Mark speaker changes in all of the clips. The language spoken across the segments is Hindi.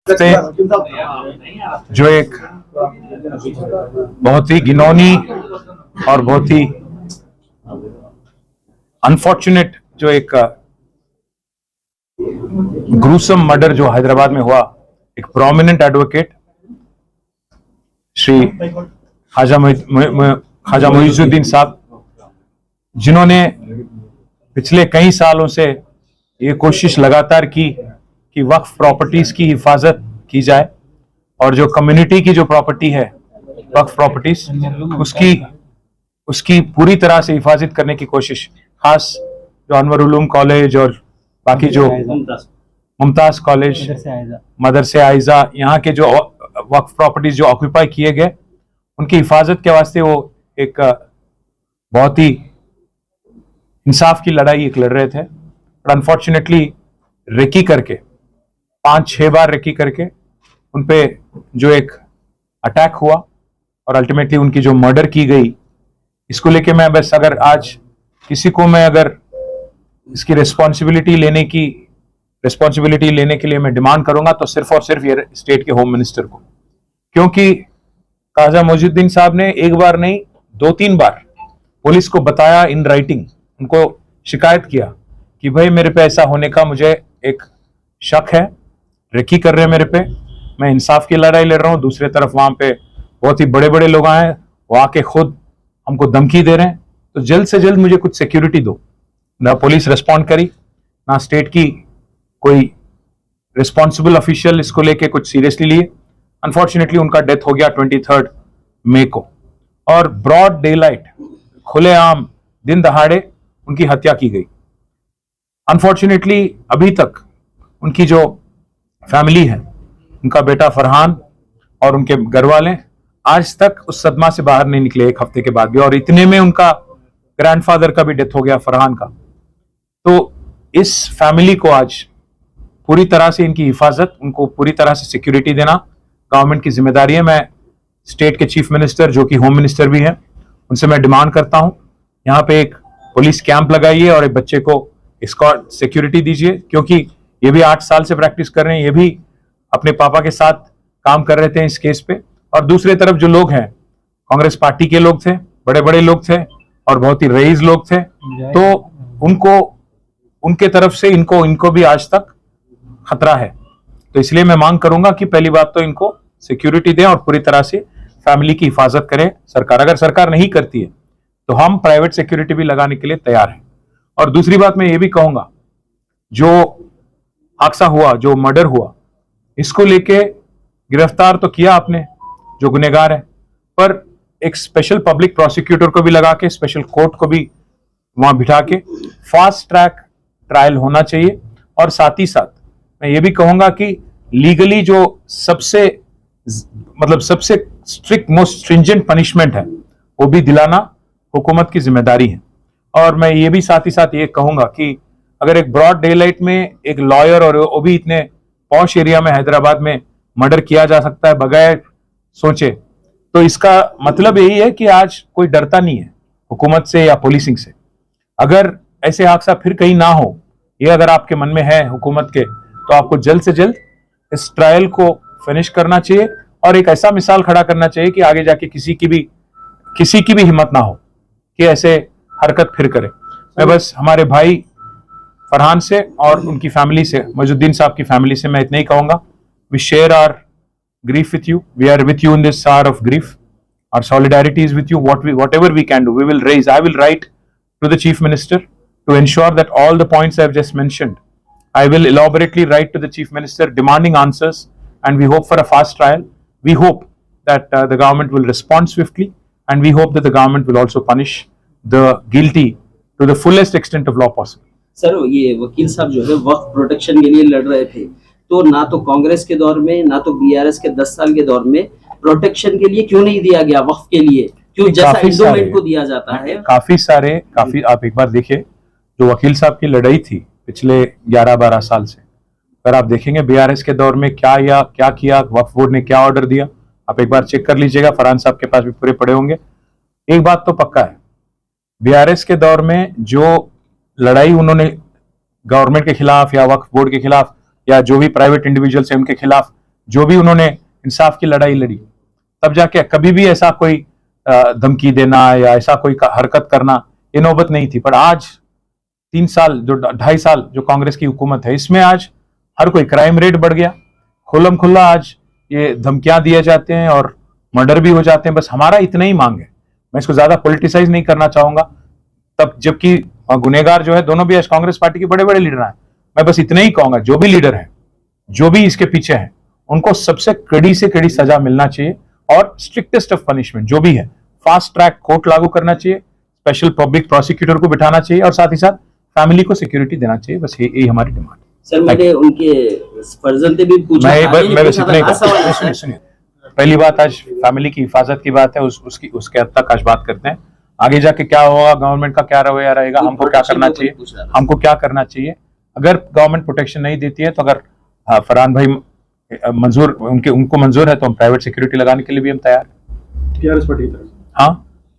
Speaker 1: से जो एक बहुत ही घिनौनी और बहुत ही अनफॉर्चुनेट जो एक ग्रूसम मर्डर जो हैदराबाद में हुआ, एक प्रोमिनेंट एडवोकेट श्री ख्वाजा मुइजुद्दीन साहब, जिन्होंने पिछले कई सालों से ये कोशिश लगातार की कि वक्फ प्रॉपर्टीज की हिफाजत की जाए और जो कम्युनिटी की जो प्रॉपर्टी है वक्फ प्रॉपर्टीज उसकी पूरी तरह से हिफाजत करने की कोशिश, खास जो अनवर उलूम कॉलेज और बाकी जो मुमताज कॉलेज, मदरसे आइजा, यहाँ के जो वक्फ प्रॉपर्टीज जो ऑक्यूपाई किए गए उनकी हिफाजत के वास्ते वो एक बहुत ही इंसाफ की लड़ाई एक लड़ रहे थे। बट अनफॉर्चुनेटली रेकी करके 5-6 बार रेकी करके उनपे जो एक अटैक हुआ और अल्टीमेटली उनकी जो मर्डर की गई, इसको लेके मैं बस अगर आज किसी को मैं अगर इसकी रिस्पॉन्सिबिलिटी लेने के लिए मैं डिमांड करूंगा तो सिर्फ और सिर्फ ये स्टेट के होम मिनिस्टर को, क्योंकि ख्वाजा मुइजुद्दीन साहब ने एक बार नहीं 2-3 बार पुलिस को बताया, इन राइटिंग उनको शिकायत किया कि भाई मेरे पे ऐसा होने का मुझे एक शक है, रेकी कर रहे हैं मेरे पे, मैं इंसाफ की लड़ाई लड़ रहा हूं। दूसरी तरफ वहां पे बहुत ही बड़े बड़े लोग आए, वो आके खुद हमको धमकी दे रहे हैं, तो जल्द से जल्द मुझे कुछ सिक्योरिटी दो। ना पुलिस रिस्पॉन्ड करी, ना स्टेट की कोई रिस्पॉन्सिबल ऑफिशियल इसको लेके कुछ सीरियसली लिए। अनफॉर्चुनेटली उनका डेथ हो गया 23 मई को, और ब्रॉड डे लाइट, खुलेआम दिन दहाड़े उनकी हत्या की गई। अनफॉर्चुनेटली अभी तक उनकी जो फैमिली है, उनका बेटा फरहान और उनके घर वाले आज तक उस सदमा से बाहर नहीं निकले, एक हफ्ते के बाद भी, और इतने में उनका ग्रैंडफादर का भी डेथ हो गया, फरहान का। तो इस फैमिली को आज पूरी तरह से इनकी हिफाजत, उनको पूरी तरह से सिक्योरिटी देना गवर्नमेंट की जिम्मेदारी है। मैं स्टेट के चीफ मिनिस्टर जो कि होम मिनिस्टर भी हैं, उनसे मैं डिमांड करता हूं यहाँ पे एक पुलिस कैंप लगाइए और एक बच्चे को एस्कॉर्ट सिक्योरिटी दीजिए, क्योंकि ये भी 8 साल से प्रैक्टिस कर रहे हैं, ये भी अपने पापा के साथ काम कर रहे थे इस केस पे। और दूसरी तरफ जो लोग हैं, कांग्रेस पार्टी के लोग थे, बड़े बड़े लोग थे और बहुत ही रईस लोग थे, तो उनको उनके तरफ से इनको भी आज तक खतरा है। तो इसलिए मैं मांग करूंगा कि पहली बात तो इनको सिक्योरिटी दें और पूरी तरह से फैमिली की हिफाजत करें सरकार। अगर सरकार नहीं करती है तो हम प्राइवेट सिक्योरिटी भी लगाने के लिए तैयार हैं। और दूसरी बात मैं ये भी कहूंगा, जो हादसा हुआ, जो मर्डर हुआ, इसको लेके गिरफ्तार तो किया आपने जो गुनहगार है, पर एक स्पेशल पब्लिक प्रोसिक्यूटर को भी लगा के, स्पेशल कोर्ट को भी वहां बिठा के फास्ट ट्रैक ट्रायल होना चाहिए। और साथ ही साथ मैं ये भी कहूंगा कि लीगली जो सबसे स्ट्रिक्ट, मोस्ट स्ट्रिंजेंट पनिशमेंट है वो भी दिलाना हुकूमत की जिम्मेदारी है। और मैं ये भी साथ ही साथ ये कहूंगा कि अगर एक ब्रॉड डे लाइट में एक लॉयर, और वो भी इतने पॉश एरिया में हैदराबाद में मर्डर किया जा सकता है बगैर सोचे, तो इसका मतलब यही है कि आज कोई डरता नहीं है हुकूमत से या पुलिसिंग से। अगर ऐसे हादसा फिर कहीं ना हो, ये अगर आपके मन में है हुकूमत के, तो आपको जल्द से जल्द इस ट्रायल को फिनिश करना चाहिए और एक ऐसा मिसाल खड़ा करना चाहिए कि आगे जाके किसी की भी हिम्मत ना हो कि ऐसे हरकत फिर करे। मैं बस हमारे भाई फरहान से और उनकी फैमिली से, मुइजुद्दीन साहब की फैमिली से मैं इतना ही कहूंगा, we share our grief with you, we are with you in this hour of grief, our solidarity is with you, whatever we can do we will raise. I will write to the chief minister to ensure that all the points I have just mentioned, I will elaborately write to the chief minister demanding answers, and we hope for a fast trial. We hope that the government will respond swiftly, and we hope that the government will also punish the guilty to the fullest extent of law possible.
Speaker 2: Sir, ये वकील साहब जो है वक्फ प्रोटेक्शन के लिए लड़ रहे थे, तो ना तो कांग्रेस के दौर में ना तो बीआरएस के 10 साल के दौर में प्रोटेक्शन के लिए क्यों नहीं दिया गया वक्फ के लिए, क्यों जैसा इंडोमेंट को दिया जाता है?
Speaker 1: काफी आप एक बार देखिए, जो वकील साहब की लड़ाई थी पिछले 11-12 साल से, अगर आप देखेंगे बीआरएस के दौर में क्या किया, वक्फ बोर्ड ने क्या ऑर्डर दिया, आप एक बार चेक कर लीजिएगा, फरहान साहब के पास भी पूरे पड़े होंगे। एक बात तो पक्का है, बीआरएस के दौर में जो लड़ाई उन्होंने गवर्नमेंट के खिलाफ या वक्फ बोर्ड के खिलाफ या जो भी प्राइवेट इंडिविजुअल्स हैं उनके खिलाफ जो भी उन्होंने इंसाफ की लड़ाई लड़ी, तब जाके कभी भी ऐसा कोई धमकी देना या ऐसा कोई हरकत करना ये नौबत नहीं थी। पर आज 3 साल जो 2.5 साल जो कांग्रेस की हुकूमत है, इसमें आज हर कोई क्राइम रेट बढ़ गया, खुल्लम खुल्ला आज ये धमकियां दिए जाते हैं और मर्डर भी हो जाते हैं। बस हमारा इतना ही मांग है, मैं इसको ज्यादा पॉलिटिसाइज नहीं करना चाहूंगा, तब जबकि गुनहगार जो है दोनों भी आज कांग्रेस पार्टी के बड़े बड़े लीडर हैं। मैं बस इतना ही कहूंगा, जो भी लीडर है, जो भी इसके पीछे है, उनको सबसे कड़ी से कड़ी सजा मिलना चाहिए और स्ट्रिक्टेस्ट ऑफ पनिशमेंट जो भी है, फास्ट ट्रैक कोर्ट लागू करना चाहिए, स्पेशल पब्लिक प्रोसिक्यूटर को बिठाना चाहिए और साथ ही साथ फैमिली को सिक्योरिटी देना चाहिए। बस यही हमारी डिमांड है।
Speaker 2: सर मैंने उनके फर्जंद से भी पूछा,
Speaker 1: मैं बस इतना ही सुनिए, पहली बात आज फैमिली की हिफाजत की बात है, उसके हद तक आज बात करते हैं। आगे जाके क्या होगा, गवर्नमेंट का क्या रवैया रहेगा, हमको क्या करना चाहिए, हमको क्या करना चाहिए। अगर गवर्नमेंट प्रोटेक्शन नहीं देती है तो अगर फरहान भाई मंजूर उनको मंजूर है तो हम प्राइवेट सिक्योरिटी लगाने के लिए भी हम तैयार हैं।
Speaker 3: टीआरएस पार्टी की तरफ से।
Speaker 1: हाँ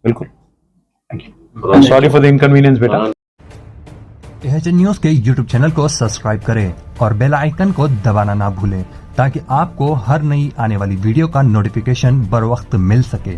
Speaker 1: बिल्कुल। Thank you, sorry for the inconvenience बेटा।
Speaker 4: एएचएन न्यूज के यूट्यूब चैनल को सब्सक्राइब करें और बेल आइकन को दबाना ना भूलें ताकि आपको हर नई आने वाली वीडियो का नोटिफिकेशन बर वक्त मिल सके।